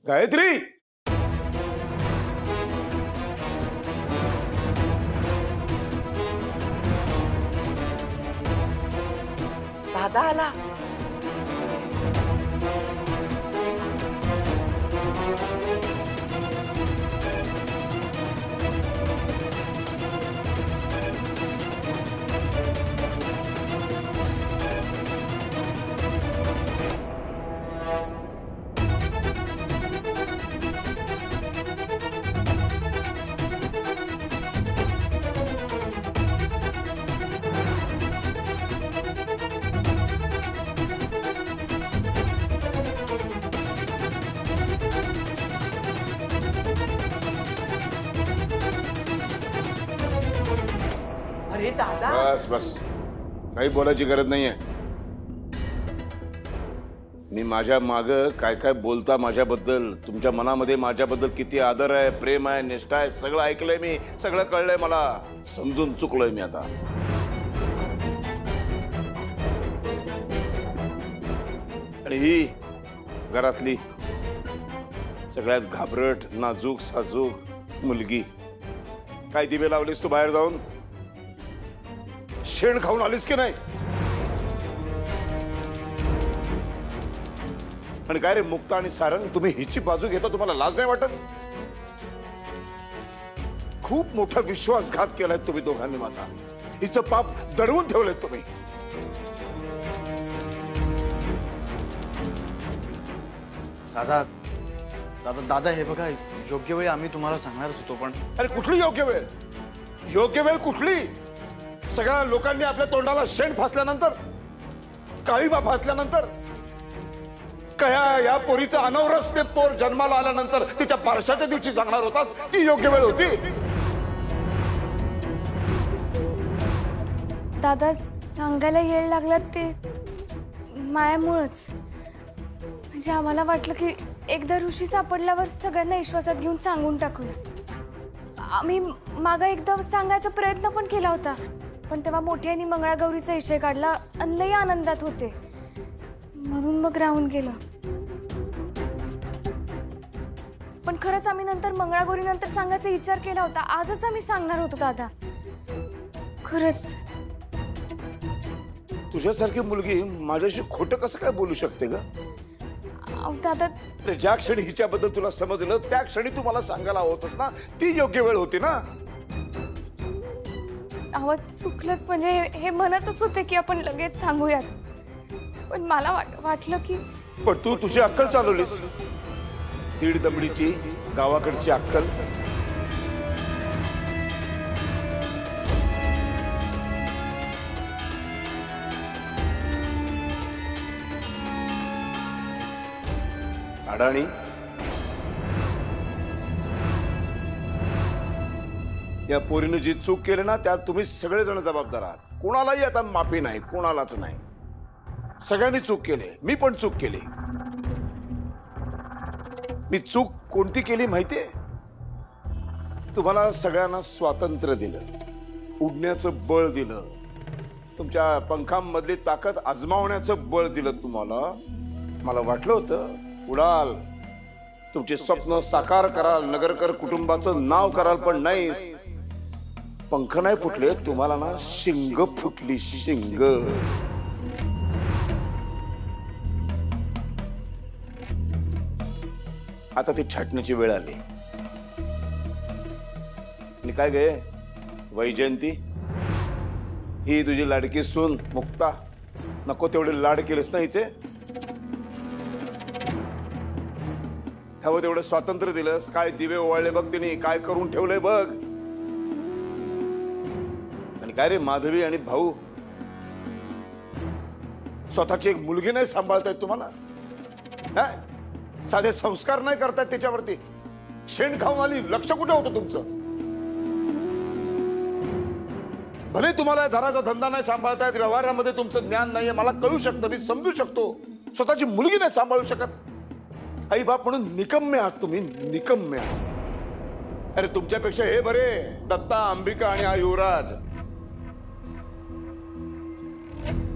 गायत्री, दादा आला. अरे दादा, बस बस, काही बोलायची गरज नाहीये. मी माझ्या माग काय काय बोलता माझ्याबद्दल, तुमच्या मनामध्ये माझ्याबद्दल किती आदर आहे, प्रेम आहे, निष्ठा आहे, सगळं ऐकलंय मी, सगळं कळलंय मला. समजून चुकलोय मी आता. आणि ही घरातली सगळ्यात घाबरट, नाजूक साजूक मुलगी, काय दिवे लावलीस तू बाहेर जाऊन? शेण खाऊन आलीस की नाही? आणि काय रे मुक्ता आणि सारंग, तुम्ही हिची बाजू घेता, तुम्हाला लाज नाही वाटत? खूप मोठा विश्वासघात केलाय तुम्ही दोघांनी माझा. हिचं पाप दडवून ठेवलंय तुम्ही. दादा दादा दादा हे बघा, योग्य वेळी आम्ही तुम्हाला सांगणारच होतो, पण अरे कुठली योग्य वेळ? योग्य वेळ कुठली? सगळ्या लोकांनी आपल्या तोंडाला शेण फासल्यानंतर, काळीबा फासल्यानंतर, कया या पोरीचा अनवरस ते पोर जन्माला आल्यानंतर तिच्या बारशाच्या दिवशी सांगणार होतास, ती योग्य वेळ होती? दादा सांगायला येळ लागला ते मायामुळंच. म्हणजे आम्हाला वाटलं की एकदा ऋषी सापडल्यावर सगळ्यांना विश्वासात घेऊन सांगून टाकूया. आम्ही मागा एकदा सांगायचा प्रयत्न पण केला होता, पण तेव्हा मोठ्यानी मंगळागौरीचा विषय काढला आणि लई आनंदात होते, म्हणून मग राहून गेलं. पण खरंच आम्ही नंतर मंगळागौरी नंतर सांगायचा विचार केला होता. आजच आम्ही सांगणार होतो दादा, खरंच. तुझ्यासारखी मुलगी माझ्याशी खोटं कसं काय बोलू शकते ग? दादा ज्या क्षणी हिच्याबद्दल तुला समजलं त्या क्षणी तू मला सांगायला होतस ना, ती योग्य वेळ होती ना. आवाज चुकलंच. म्हणजे हे म्हणतच होते की आपण लगेच सांगूयात, पण मला वाटलं की. पण तू तुझी अक्कल चालवलीस, दीड दमडीची गावाकडची अक्कल. अडाणी, या पोरीने जी चूक केली ना त्यात तुम्ही सगळेजण जबाबदार आहात. कोणालाही आता माफी नाही, कोणालाच नाही. सगळ्यांनी चूक केली, मी पण चूक केली. मी चूक कोणती केली माहितीये? तुम्हाला सगळ्यांना स्वातंत्र्य दिलं, उडण्याचं बळ दिलं, तुमच्या पंखांमधली ताकद आजमावण्याचं बळ दिलं तुम्हाला. मला वाटलं होतं उडाल, तुमचे स्वप्न साकार कराल, नगरकर कुटुंबाचं नाव कराल, पण नाही. पंख नाही फुटले तुम्हाला ना, शिंग फुटली, शिंग. आता ती छाटण्याची वेळ आली. आणि काय गे वैजयंती, ही तुझी लाडकी सून मुक्ता, नको तेवढे लाड केलेस ना हिचे? हवं तेवढं स्वातंत्र्य दिलंस? काय दिवे ओवाळले बघ तिने, काय करून ठेवलंय बघ. आणि काय रे माधवी आणि भाऊ, स्वतःची एक मुलगी नाही सांभाळतायत तुम्हाला? साधे संस्कार नाही करतायत त्याच्यावरती. शेण खाऊन आली, लक्ष कुठे होतं तुमचं? भले तुम्हाला धराचा धंदा नाही सांभाळतायत, व्यवहारामध्ये तुमचं ज्ञान नाहीये, मला कळू शकतं, मी समजू शकतो. स्वतःची मुलगी नाही सांभाळू शकत. आई बाप म्हणून निकम्मे आहात तुम्ही, निकम्मे आहात. अरे तुमच्यापेक्षा हे बरे, दत्ता, अंबिका आणि हा युवराज.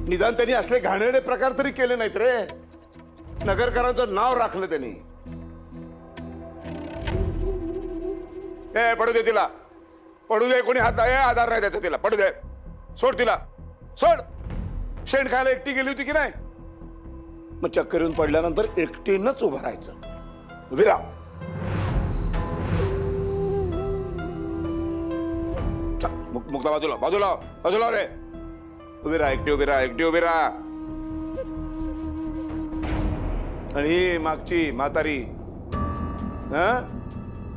निदान त्यांनी असले घाणेरडे प्रकार तरी केले नाहीत रे. नगरकरांचं नाव राखलं त्यांनी. ए पडू दे तिला, पडू दे. कोणी हात आधार नाही त्याचा तिला. पडू दे, सोड तिला, सोड. शेण खायला एकटी गेली होती की नाही? मग चक्कर येऊन पडल्यानंतर एकटीनंच उभं राहायचं. उभी राहा. मुक्ता बाजूला, बाजूला, बाजूला रे. उभी राहा, एकटी उभी राहा, एकटी उभी राहा. आणि ही मागची म्हातारी,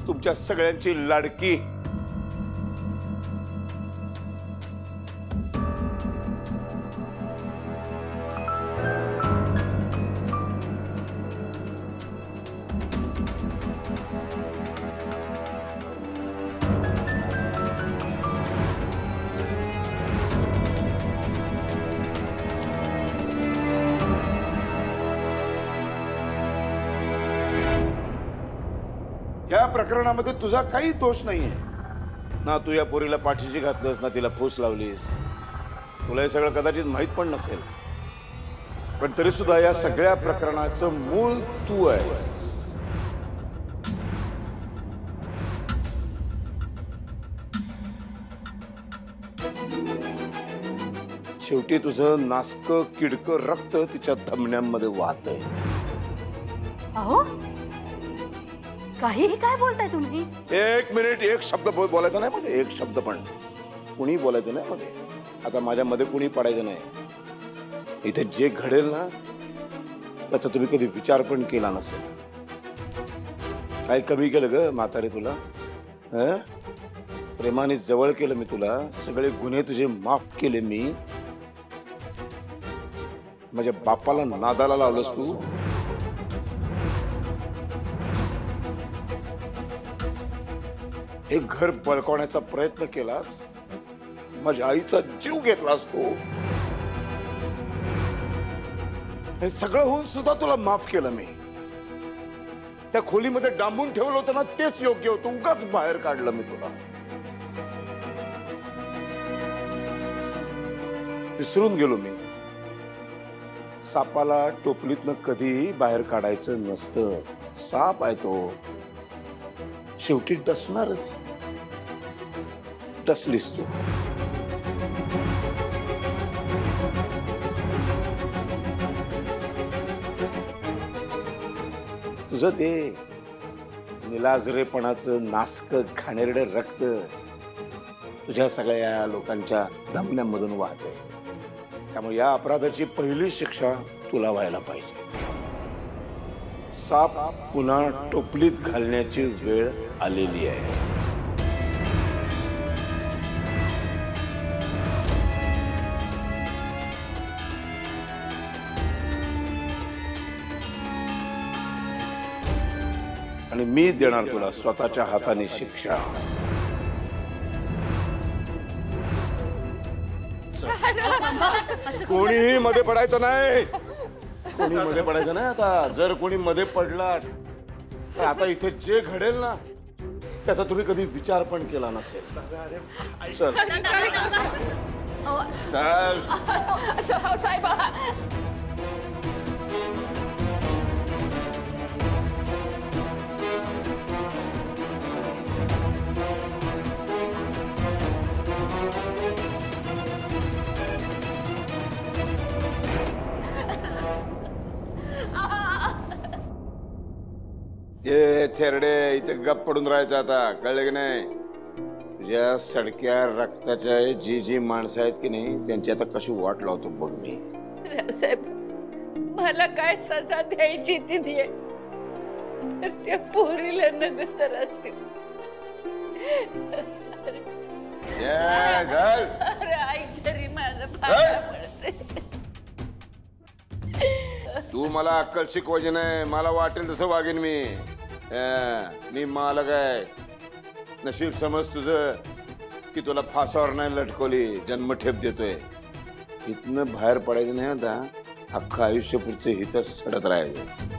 तुमच्या सगळ्यांची लाडकी. या प्रकरणामध्ये तुझा काही दोष नाहीये ना. तू या पोरीला पाठीशी घातलंस ना तिला फूस लावलीस. तुला हे सगळं कदाचित माहित पण नसेल, पण तरी सुद्धा या सगळ्या प्रकरणाचं मूळ तू आहेस. शेवटी तुझं नासकं किडकं रक्त तिच्या धमन्यांमध्ये वाहतंय. अहो काहीही काय बोलताय तुम्ही? एक मिनिट, एक शब्द बोलायचा नाही मध्ये, एक शब्द पण कुणी बोलायचं नाही मध्ये. आता माझ्या मध्ये कुणी पडायचं नाही. इथे जे घडेल ना त्याचा तुम्ही कधी विचार पण केला नसेल. काय कमी केलं ग म्हातारे तुला? प्रेमाने जवळ केलं मी तुला. सगळे गुन्हे तुझे माफ केले मी. माझ्या बापाला नादाला लावलंस तू. हे घर बळकावण्याचा प्रयत्न केलास. माझ्या आईचा जीव घेतलास तू. हे सगळं होऊन सुद्धा तुला माफ केलं मी. त्या खोलीमध्ये डांबून ठेवलं होतं ना तेच योग्य होतं. उगाच बाहेर काढलं मी तुला. विसरून गेलो मी. सापाला टोपलीतनं कधीही बाहेर काढायचं नसतं. साप आहे तो, शेवटी डसणारच. डसलीस तू. तुझं ते निलाजरेपणाचं नासकं घाणेरडं रक्त तुझ्या सगळ्या लोकांच्या धमन्यांमधून वाहतंय. त्यामुळे या अपराधाची पहिली शिक्षा तुला व्हायला पाहिजे. साप पुन्हा टोपलीत घालण्याची वेळ आलेली आहे. आणि मी देणार तुला स्वतःच्या हाताने शिक्षा. कोणीही मध्ये पडायचं नाही. कोणी मध्ये पडायचं नाही. आता जर कोणी मध्ये पडला तर आता इथे जे घडेल ना त्याचा तुम्ही कधी विचार पण केला नसेल. चल चल. ये थेरडे, इथे गप पडून राहायचं आता. कळलं की नाही? तुझ्या सडक्या रक्ताच्या जी जी माणसं आहेत की नाही त्यांची आता कशी वाट लावतो बघ मी. रावसाहेब मला काय सजा द्यायची ती दे. तर त्या पोरीला नग तर असतील. अरे आई तरी माझं पाया पडते. तू मला अक्कल शिकवायची नाही. मला वाटेल तसं वागेन मी. मी मालक आहे. नशीब समज तुझं की तुला फासावर नाही लटकवली, जन्मठेप देतोय. इथनं बाहेर पडायचं नाही. आता अख्खं आयुष्य पुढचं हिथं सडत राहायचं.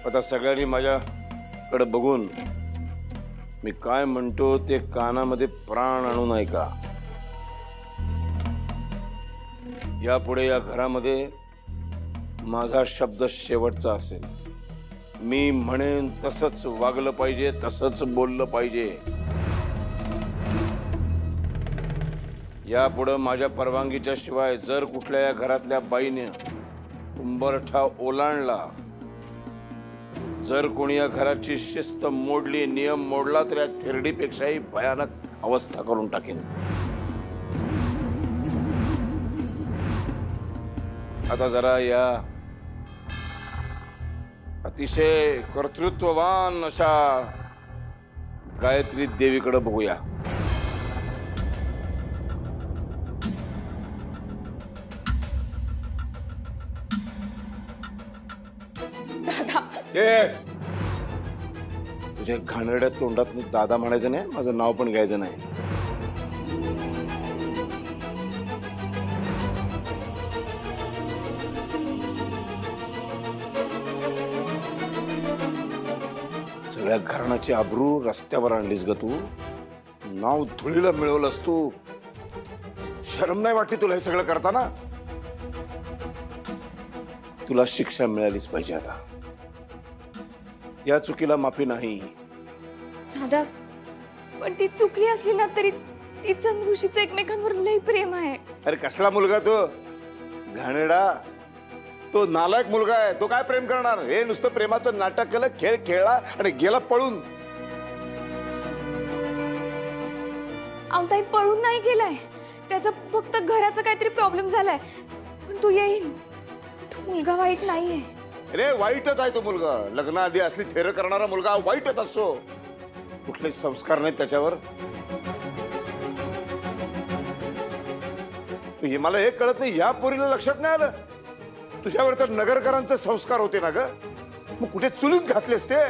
आता सगळ्यांनी माझ्याकडे बघून मी काय म्हणतो ते कानामध्ये प्राण आणून ऐका. यापुढे या घरामध्ये माझा शब्द शेवटचा असेल. मी म्हणेन तसंच वागलं पाहिजे, तसंच बोललं पाहिजे. यापुढे माझ्या परवानगीच्या शिवाय जर कुठल्या या घरातल्या बाईने उंबरठा ओलांडला, जर कोणी या घराची शिस्त मोडली, नियम मोडला, तर या थिरडीपेक्षाही भयानक अवस्था करून टाकेन. आता जरा या अतिशय कर्तृत्ववान अशा गायत्री देवीकडे बघूया. तुझ्या घाणेरड्या तोंडात मी दादा म्हणायचं नाही, माझं नाव पण घ्यायचं नाही. सगळ्या घराण्याची आबरू रस्त्यावर आणलीस ग तू. नाव धुळीला मिळवलंस तू. शरम नाही वाटली तुला हे सगळं करताना? तुला शिक्षा मिळालीच पाहिजे. आता या चुकीला माफी नाही. दादा, पण ती चुकली असली ना तरी तिचं ऋषीचं एकमेकांवर लई प्रेम आहे. अरे कसला मुलगा तो घाणेरडा? तो नालायक मुलगा आहे. तो काय प्रेम करणार? हे नुसतं प्रेमाचं नाटक केलं, खेळ खेळला आणि गेला पळून. आवताई पळून नाही गेलाय. त्याचा फक्त घराचा काहीतरी प्रॉब्लेम झालाय. पण तू येईन. तो मुलगा वाईट नाहीये. अरे वाईटच आहे तो मुलगा. लग्नाआधी असली थेर करणारा मुलगा वाईटच असतो. कुठले संस्कार नाहीत त्याच्यावर. हे मला हे कळत नाही, या पोरीला लक्षात नाही आलं. तुझ्यावर तर नगरकरांचे संस्कार होते ना ग. मग कुठे चुलीत घातलेस ते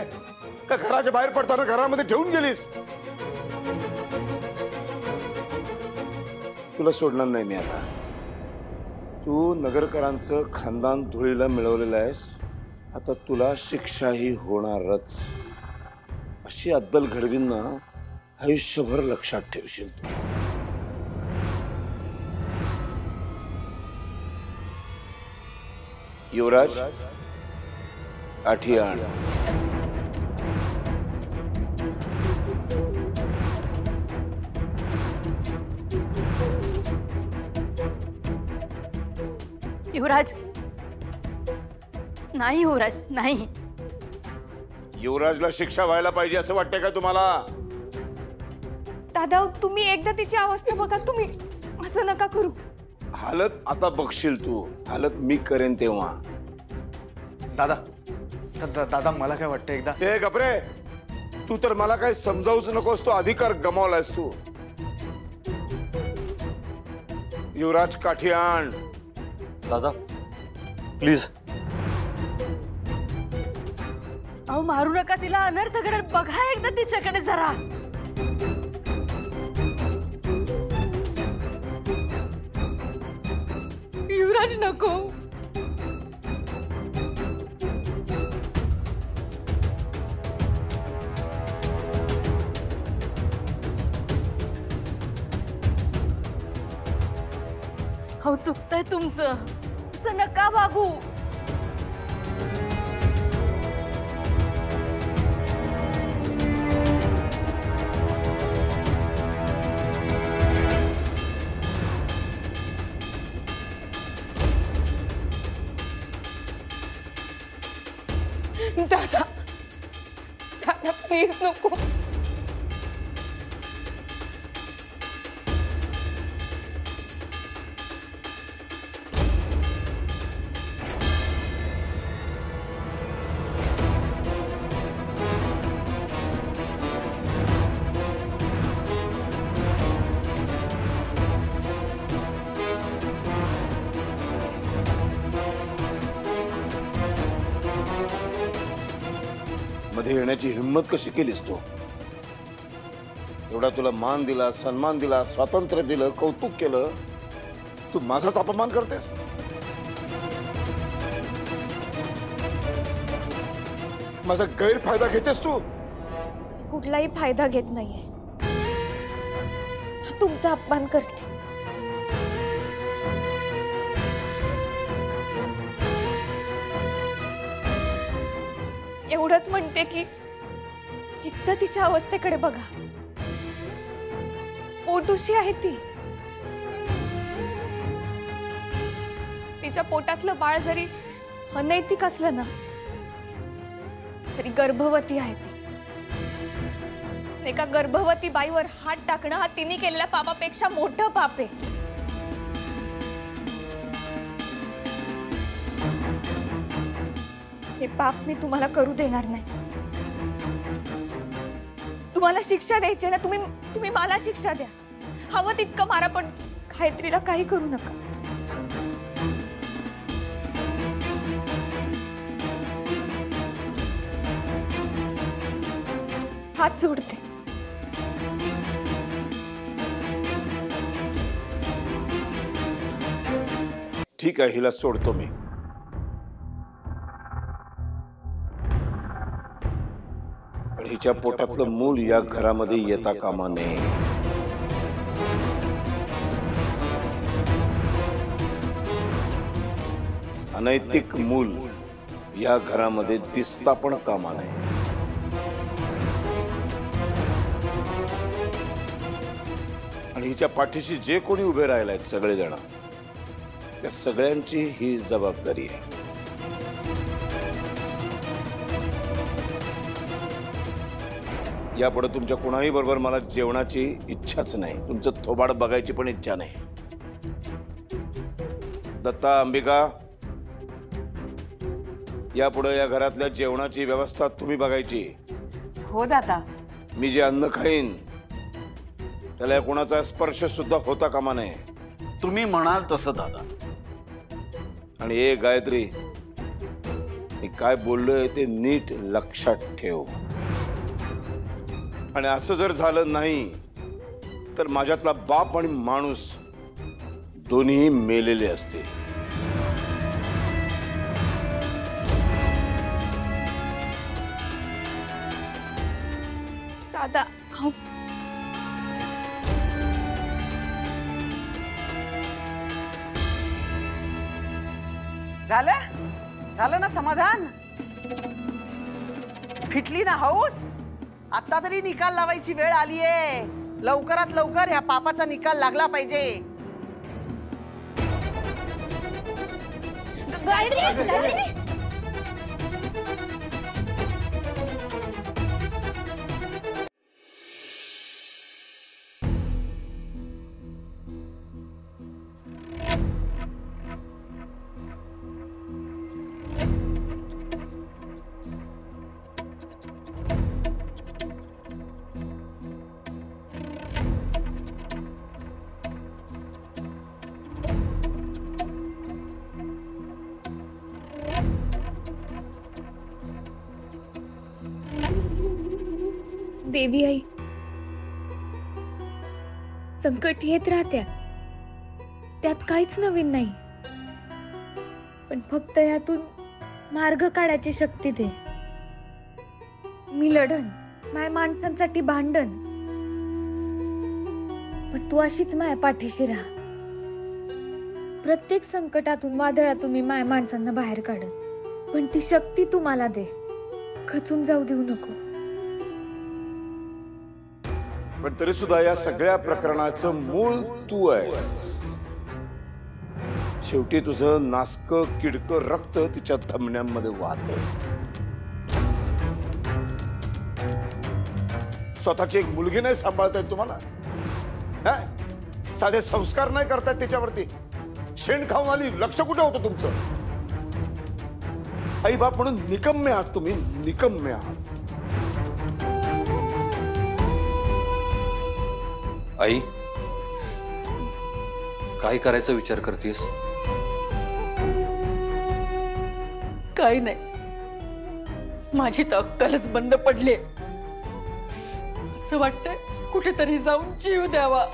का घराच्या बाहेर पडताना घरामध्ये ठेवून गेलीस? तुला सोडणार नाही मी आता. तू नगरकरांचं खानदान धुळीला मिळवलेलं आहेस. आता तुला शिक्षाही होणारच. अशी अद्दल घडवींना आयुष्यभर लक्षात ठेवशील तू. युवराज, काठी आण. युवराज नाही, युवराज नाही. युवराजला शिक्षा व्हायला पाहिजे असं वाटतंय का तुम्हाला? दादा, तुम्ही एकदा तिची अवस्था बघा. तुम्ही असं नका करू. हालत आता बघशील तू. हालत मी करेन तेव्हा. दादा दादा मला काय वाटतं एकदा. हे गपरे, तू तर मला काही समजावूच नकोस. तो अधिकार गमावलायस तू. युवराज, काठी आण. दादा प्लीज. अहो मारू नका तिला. अनर्थ घडेल. बघा एकदा तिच्याकडे जरा. युवराज नको. हो चुकतंय तुमचं. असं नका वागू. दादा, दादा प्लीज नको. मध्ये येण्याची हिम्मत कशी केलीस तू? एवढा तुला मान दिला, सन्मान दिला, स्वातंत्र्य दिलं, कौतुक केलं. तू माझाच अपमान करतेस. माझा गैरफायदा घेतेस तू? कुठलाही फायदा घेत नाहीये, तुमचा अपमान करते. एवढंच म्हणते की एकदा तिच्या अवस्थेकडे बघा. पोटुशी आहे ती. तिच्या पोटातलं बाळ जरी अनैतिक असलं ना तरी गर्भवती आहे ती. एका गर्भवती बाईवर हात टाकणं हा तिने केलेल्या पापापेक्षा मोठं पाप आहे. हे पाप मी तुम्हाला करू देणार नाही. तुम्हाला शिक्षा द्यायची ना, तुम्ही मला शिक्षा द्या. हवं तितकं मारा, पण गायत्रीला काही करू नका. हात जोडते. ठीक आहे, हिला सोडतो मी. पण हिच्या पोटातलं मूल या घरामध्ये येता कामा नये. अनैतिक मूल या घरामध्ये दिसता पण कामा नये. आणि हिच्या पाठीशी जे कोणी उभे राहिले आहेत सगळेजण, त्या सगळ्यांची ही जबाबदारी आहे. यापुढे तुमच्या कुणाही बरोबर मला जेवणाची इच्छाच नाही. तुमचं थोबाड बघायची पण इच्छा नाही. दत्ता, अंबिका, यापुढे या घरातल्या जेवणाची व्यवस्था तुम्ही बघायची. हो दादा. मी जे अन्न खाईन त्याला या कोणाचा स्पर्श सुद्धा होता कामा नये. तुम्ही म्हणाल तसं दादा. आणि ए गायत्री, मी काय बोललोय ते नीट लक्षात ठेव. आणि असं जर झालं नाही तर माझ्यातला बाप आणि माणूस दोन्ही मेलेले असतील. दादा, अहो, झालं ना समाधान? फिटली ना हौस? आता तरी निकाल लावायची वेळ आलीये. लवकरात लवकर ह्या पापाचा निकाल लागला पाहिजे. गायत्री, देवी आई, संकट येत राहत्यात, त्यात काहीच नवीन नाही. पण फक्त यातून मार्ग काढायची शक्ती दे. मी लढन, माझ्या माणसांसाठी भांडण, पण तू अशीच माझ्या पाठीशी राहा. प्रत्येक संकटातून, वादळातून मी माझ्या माणसांना बाहेर काढन, पण ती शक्ती तू मला दे. खचून जाऊ देऊ नको. पण तरी सुद्धा या सगळ्या प्रकरणाचं मूळ तू आहेस. शेवटी तुझं नासकं किडकं रक्त तिच्या धमन्यांमध्ये वाहत. स्वतःची एक मुलगी नाही सांभाळतायत तुम्हाला? साधे संस्कार नाही करतायत तिच्यावरती? शेण खाऊन आली, लक्ष कुठे होतं तुमचं? आई बाप म्हणून निकम्मे आहात तुम्ही, निकम्मे आहात. आई, काय करायचा विचार करतेस? काही नाही, माझी तर अक्कलच बंद पडली. असं वाटतंय कुठेतरी जाऊन जीव द्यावा.